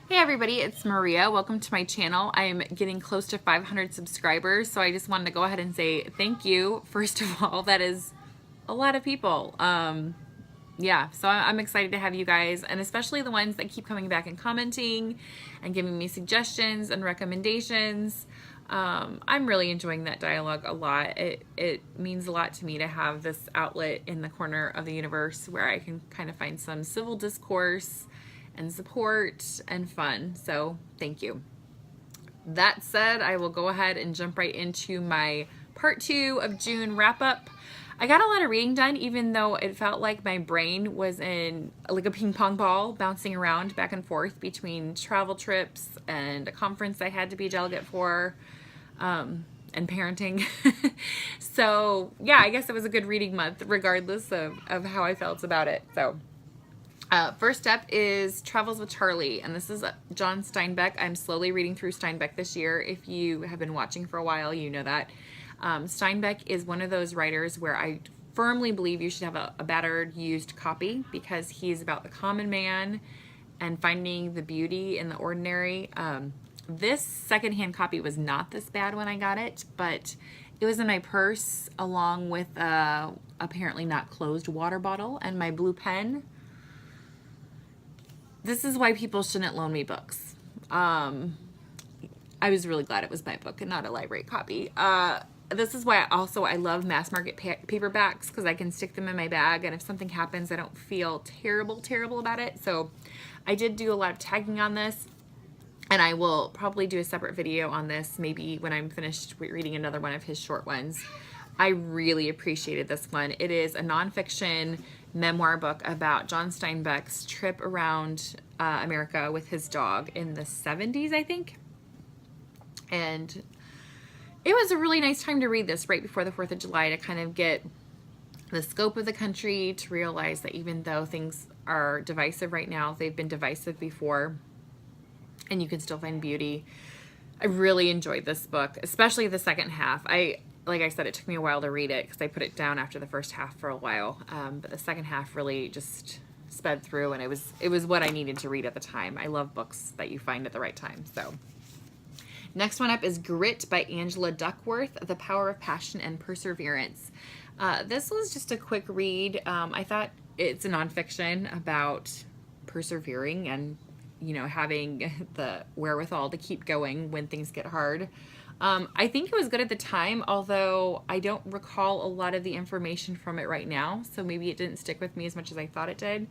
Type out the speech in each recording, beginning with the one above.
Hey everybody, it's Maria. Welcome to my channel. I'm getting close to 500 subscribers, so I just wanted to go ahead and say thank you. First of all, that is a lot of people. Yeah, so I'm excited to have you guys, and especially the ones that keep coming back and commenting and giving me suggestions and recommendations. I'm really enjoying that dialogue a lot. It means a lot to me to have this outlet in the corner of the universe where I can kind of find some civil discourse and support and fun. So thank you. That said, I will go ahead and jump right into my part 2 of June wrap up. I got a lot of reading done, even though it felt like my brain was in like a ping pong ball bouncing around back and forth between travel trips and a conference I had to be a delegate for, and parenting. So yeah, I guess it was a good reading month regardless of how I felt about it. So first up is Travels with Charley, and this is John Steinbeck. I'm slowly reading through Steinbeck this year. If you have been watching for a while, you know that. Steinbeck is one of those writers where I firmly believe you should have a battered, used copy, because he's about the common man and finding the beauty in the ordinary. This secondhand copy was not this bad when I got it, but it was in my purse along with a apparently not closed water bottle and my blue pen. This is why people shouldn't loan me books. I was really glad it was my book and not a library copy. This is why I love mass market paperbacks, because I can stick them in my bag, and if something happens, I don't feel terrible about it. So I did do a lot of tagging on this, and I will probably do a separate video on this maybe when I'm finished reading another one of his short ones. I really appreciated this one. It is a nonfiction memoir book about John Steinbeck's trip around America with his dog in the 70s, I think. And it was a really nice time to read this right before the 4th of July to kind of get the scope of the country, to realize that even though things are divisive right now, they've been divisive before, and you can still find beauty. I really enjoyed this book, especially the second half. Like I said, it took me a while to read it because I put it down after the first half for a while. But the second half really just sped through, and it was what I needed to read at the time. I love books that you find at the right time. So next one up is Grit by Angela Duckworth, The Power of Passion and Perseverance. This was just a quick read. I thought it's a nonfiction about persevering and, you know, having the wherewithal to keep going when things get hard. I think it was good at the time, although I don't recall a lot of the information from it right now, so maybe it didn't stick with me as much as I thought it did.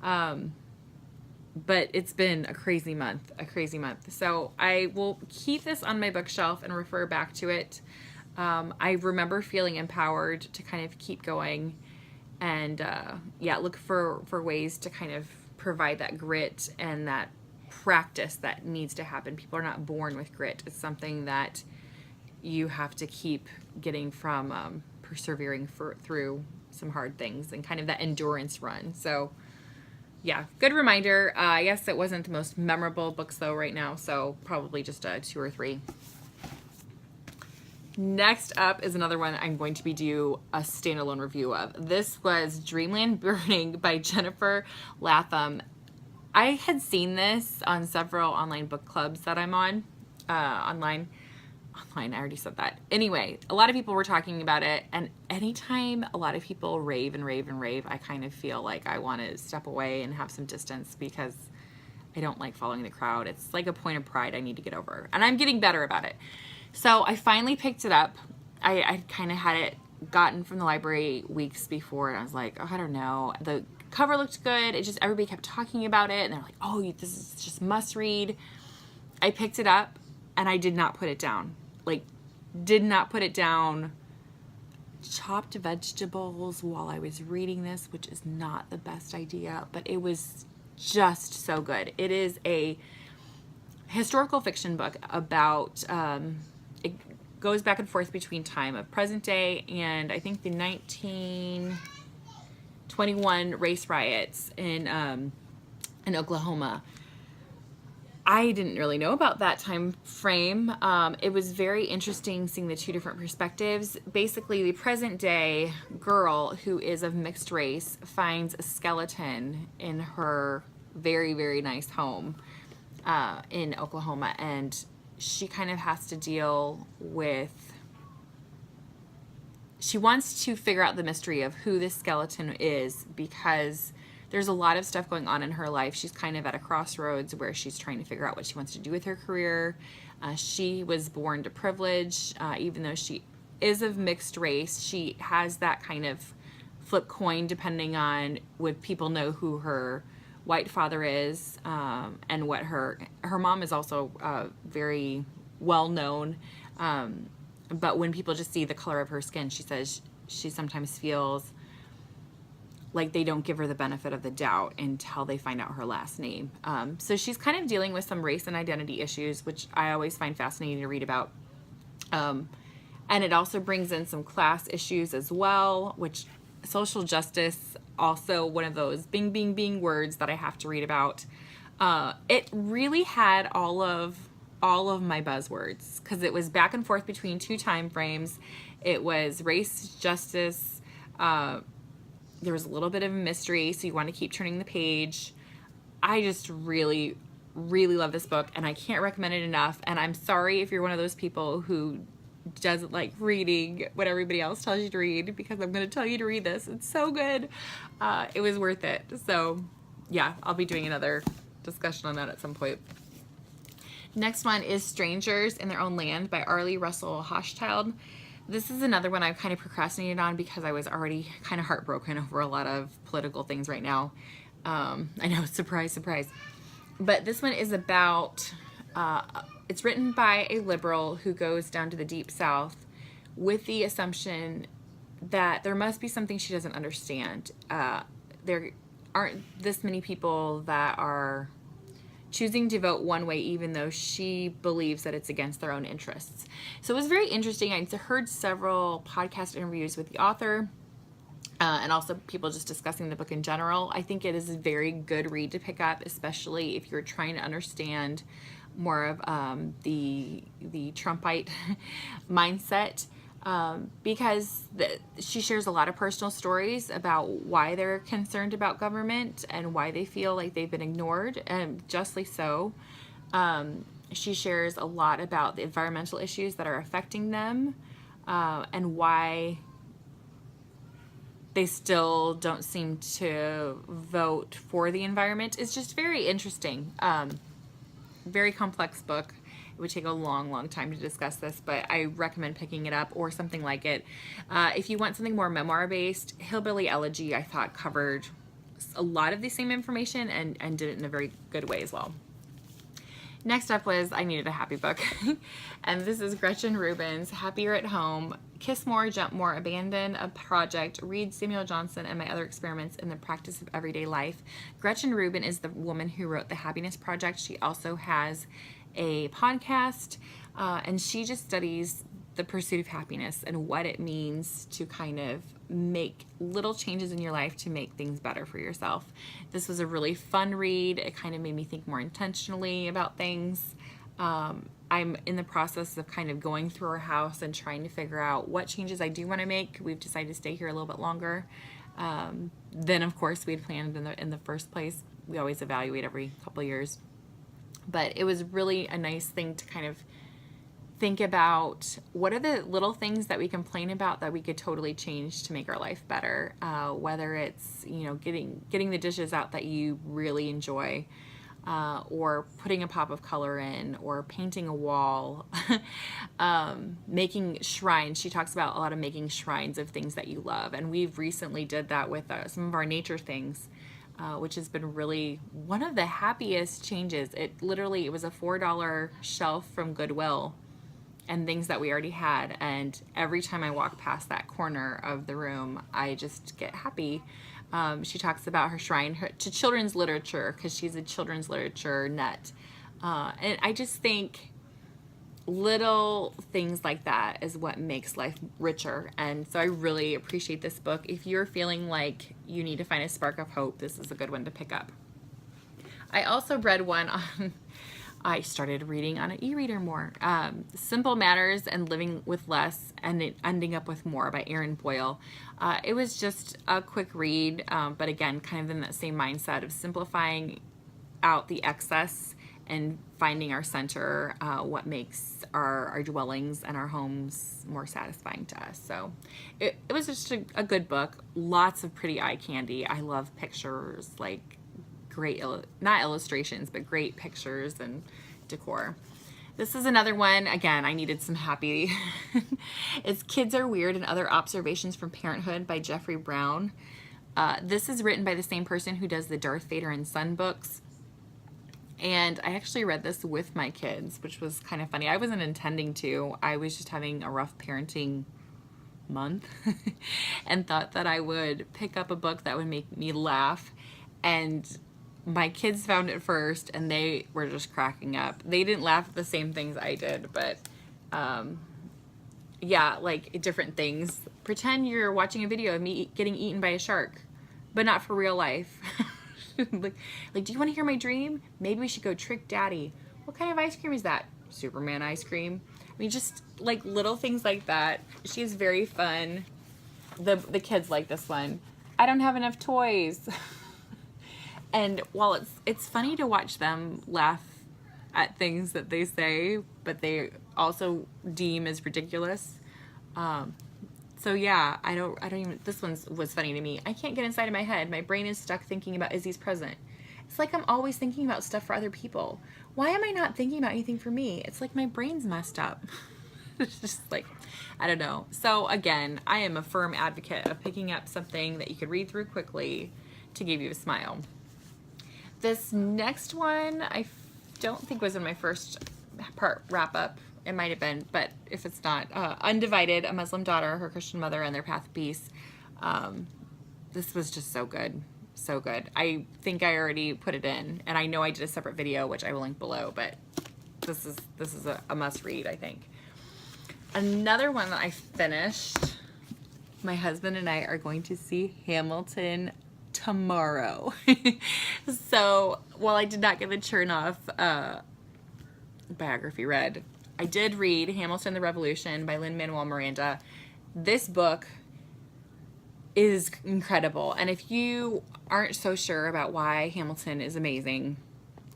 But it's been a crazy month. So I will keep this on my bookshelf and refer back to it. I remember feeling empowered to kind of keep going and, yeah, look for ways to kind of provide that grit and that practice that needs to happen. People are not born with grit. It's something that you have to keep getting from persevering through some hard things and kind of that endurance run. So yeah, good reminder. I guess it wasn't the most memorable books though right now, so probably just 2 or 3. Next up is another one I'm going to be do a standalone review of. This was Dreamland Burning by Jennifer Latham. I had seen this on several online book clubs that I'm on. Online, I already said that. Anyway, a lot of people were talking about it, and anytime a lot of people rave, I kind of feel like I want to step away and have some distance because I don't like following the crowd. It's like a point of pride I need to get over, and I'm getting better about it. So I finally picked it up. I kind of had it gotten from the library weeks before, and I was like, oh, I don't know. The cover looked good. It just, everybody kept talking about it, and they're like, oh, this is just must read. I picked it up, and I did not put it down. Like, did not put it down. Chopped vegetables while I was reading this, which is not the best idea, but it was just so good. It is a historical fiction book about, it goes back and forth between time of present day and I think the 1921 race riots in Oklahoma. I didn't really know about that time frame. It was very interesting seeing the 2 different perspectives. Basically, the present day girl who is of mixed race finds a skeleton in her very, very nice home in Oklahoma, and she kind of has to deal with, she wants to figure out the mystery of who this skeleton is, because there's a lot of stuff going on in her life. She's kind of at a crossroads where she's trying to figure out what she wants to do with her career. She was born to privilege, even though she is of mixed race. She has that kind of flip coin depending on would people know who her white father is, and what her mom is also very well known. But when people just see the color of her skin, she says she sometimes feels like they don't give her the benefit of the doubt until they find out her last name. So she's kind of dealing with some race and identity issues, which I always find fascinating to read about. And it also brings in some class issues as well, which social justice, also one of those bing, bing, bing words that I have to read about. It really had all of my buzzwords, because it was back and forth between two time frames. It was race, justice, there was a little bit of a mystery, so you want to keep turning the page. I just really, really love this book, and I can't recommend it enough. And I'm sorry if you're one of those people who doesn't like reading what everybody else tells you to read, because I'm going to tell you to read this. It's so good. It was worth it. So yeah, I'll be doing another discussion on that at some point. Next one is Strangers in Their Own Land by Arlie Russell Hochschild. This is another one I've kind of procrastinated on because I was already kind of heartbroken over a lot of political things right now. I know, surprise, surprise. But this one is about, it's written by a liberal who goes down to the Deep South with the assumption that there must be something she doesn't understand. There aren't this many people that are choosing to vote one way, even though she believes that it's against their own interests. So it was very interesting. I heard several podcast interviews with the author, and also people just discussing the book in general. I think it is a very good read to pick up, especially if you're trying to understand more of the Trumpite mindset. Because she shares a lot of personal stories about why they're concerned about government and why they feel like they've been ignored, and justly so. She shares a lot about the environmental issues that are affecting them, and why they still don't seem to vote for the environment. It's just very interesting. Very complex book. It would take a long, long time to discuss this, but I recommend picking it up or something like it. If you want something more memoir-based, Hillbilly Elegy, I thought, covered a lot of the same information and did it in a very good way as well. Next up was I Needed a Happy Book, and this is Gretchen Rubin's Happier at Home, Kiss More, Jump More, Abandon a Project, Read Samuel Johnson and My Other Experiments in the Practice of Everyday Life. Gretchen Rubin is the woman who wrote The Happiness Project. She also has a podcast, and she just studies the pursuit of happiness and what it means to kind of make little changes in your life to make things better for yourself. This was a really fun read. It kind of made me think more intentionally about things. I'm in the process of kind of going through our house and trying to figure out what changes I do want to make. We've decided to stay here a little bit longer than, of course, we had planned in the first place. We always evaluate every couple of years. But it was really a nice thing to kind of think about what are the little things that we complain about that we could totally change to make our life better. Whether it's, getting the dishes out that you really enjoy, or putting a pop of color in, or painting a wall, making shrines. She talks about a lot of making shrines of things that you love. And we've recently did that with some of our nature things. Which has been really one of the happiest changes. It was a $4 shelf from Goodwill and things that we already had. And every time I walk past that corner of the room, I just get happy. She talks about her shrine to children's literature, because she's a children's literature nut. And I just think little things like that is what makes life richer. And so I really appreciate this book. If you're feeling like you need to find a spark of hope, this is a good one to pick up. I also read one on, I started reading on an e-reader more, Simple Matters and Living with Less and Ending Up with More by Erin Boyle. It was just a quick read, but again, kind of in that same mindset of simplifying out the excess and finding our center, what makes our dwellings and our homes more satisfying to us. So it was just a good book. Lots of pretty eye candy. I love pictures, like great, not illustrations, but great pictures and decor. This is another one. Again, I needed some happy. It's Kids Are Weird and Other Observations from Parenthood by Jeffrey Brown. This is written by the same person who does the Darth Vader and Son books. And I actually read this with my kids, which was kind of funny. I wasn't intending to. I was just having a rough parenting month and thought that I would pick up a book that would make me laugh. And my kids found it first, and they were just cracking up. They didn't laugh at the same things I did, but yeah, like different things. Pretend you're watching a video of me getting eaten by a shark, but not for real life. like, do you want to hear my dream? Maybe we should go trick Daddy. What kind of ice cream is that? Superman ice cream. I mean, just like little things like that. She's very fun. The kids like this one. I don't have enough toys. And while it's funny to watch them laugh at things that they say, but they also deem as ridiculous. So yeah, I don't even, this one was funny to me. I can't get inside of my head. My brain is stuck thinking about Izzy's present. It's like I'm always thinking about stuff for other people. Why am I not thinking about anything for me? It's like my brain's messed up. It's just like, I don't know. So again, I am a firm advocate of picking up something that you could read through quickly to give you a smile. This next one, I don't think was in my first part wrap-up. It might have been, but if it's not, Undivided, A Muslim Daughter, Her Christian Mother, and Their Path to Peace. This was just so good. So good. I think I already put it in, and I know I did a separate video, which I will link below, but this is a must-read, I think. Another one that I finished, my husband and I are going to see Hamilton tomorrow. So while I did not get the Chernoff biography read, I did read Hamilton the Revolution by Lin-Manuel Miranda. This book is incredible, and if you aren't so sure about why Hamilton is amazing,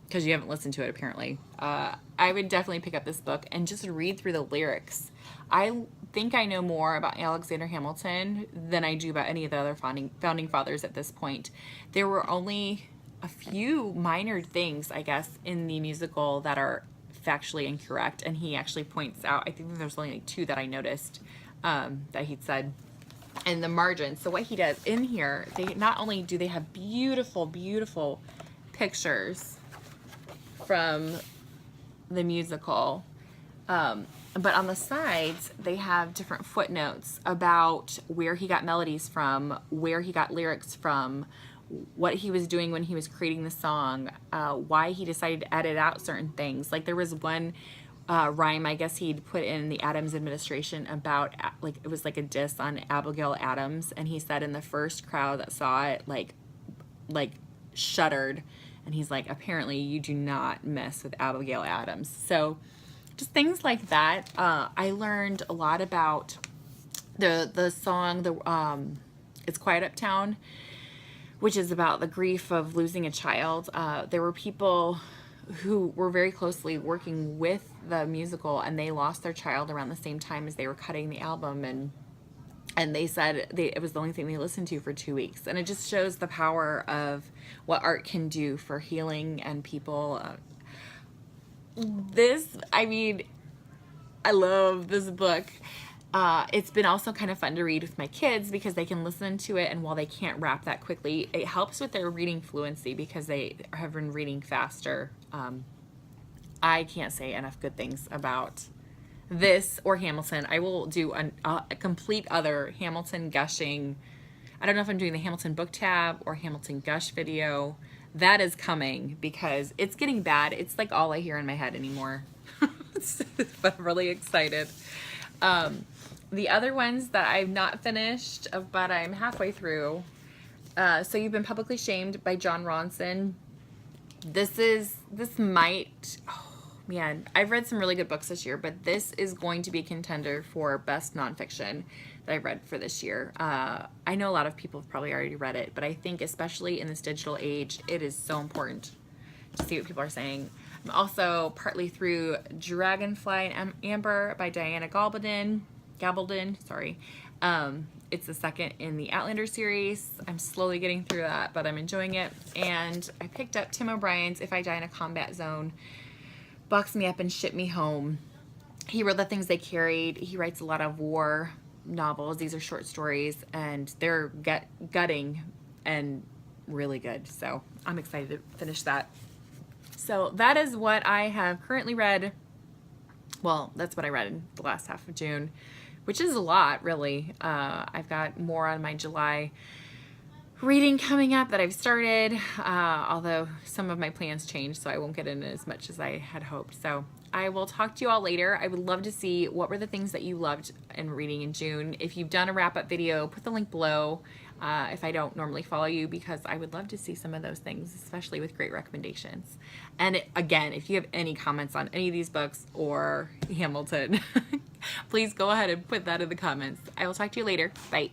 because you haven't listened to it apparently, I would definitely pick up this book and just read through the lyrics. I think I know more about Alexander Hamilton than I do about any of the other founding fathers at this point. There were only a few minor things, I guess, in the musical that are factually incorrect, and he actually points out, I think there's only like 2 that I noticed that he'd said in the margin. So what he does in here, they not only do they have beautiful, beautiful pictures from the musical, but on the sides they have different footnotes about where he got melodies from, where he got lyrics from, what he was doing when he was creating the song, why he decided to edit out certain things. Like there was one rhyme, I guess he'd put in the Adams administration about, like, it was like a diss on Abigail Adams, and he said in the first crowd that saw it, like shuddered, and he's like, apparently you do not mess with Abigail Adams. So just things like that. I learned a lot about the song, It's Quiet Uptown, which is about the grief of losing a child. There were people who were very closely working with the musical, and they lost their child around the same time as they were cutting the album, and they said it was the only thing they listened to for 2 weeks. And it just shows the power of what art can do for healing and people. I mean, I love this book. It's been also kind of fun to read with my kids because they can listen to it, and while they can't rap that quickly, it helps with their reading fluency because they have been reading faster. I can't say enough good things about this or Hamilton. I will do a complete other Hamilton gushing. I don't know if I'm doing the Hamilton book tab or Hamilton gush video. That is coming because it's getting bad. It's like all I hear in my head anymore. But I'm really excited. The other ones that I've not finished, but I'm halfway through. So You've Been Publicly Shamed by John Ronson. This might, oh man, I've read some really good books this year, but this is going to be a contender for best nonfiction that I've read for this year. I know a lot of people have probably already read it, but I think especially in this digital age, it is so important to see what people are saying. I'm also partly through Dragonfly and Amber by Diana Gabaldon, sorry. It's the second in the Outlander series. I'm slowly getting through that, but I'm enjoying it. And I picked up Tim O'Brien's If I Die in a Combat Zone. Box me up and ship me home. He wrote The Things They Carried. He writes a lot of war novels. These are short stories, and they're gutting and really good. So I'm excited to finish that. So that is what I have currently read. Well, that's what I read in the last half of June, which is a lot, really. I've got more on my July reading coming up that I've started, although some of my plans changed, so I won't get in as much as I had hoped. So I will talk to you all later. I would love to see what were the things that you loved in reading in June. If you've done a wrap-up video, put the link below if I don't normally follow you, because I would love to see some of those things, especially with great recommendations. And again, if you have any comments on any of these books or Hamilton, please go ahead and put that in the comments. I will talk to you later. Bye.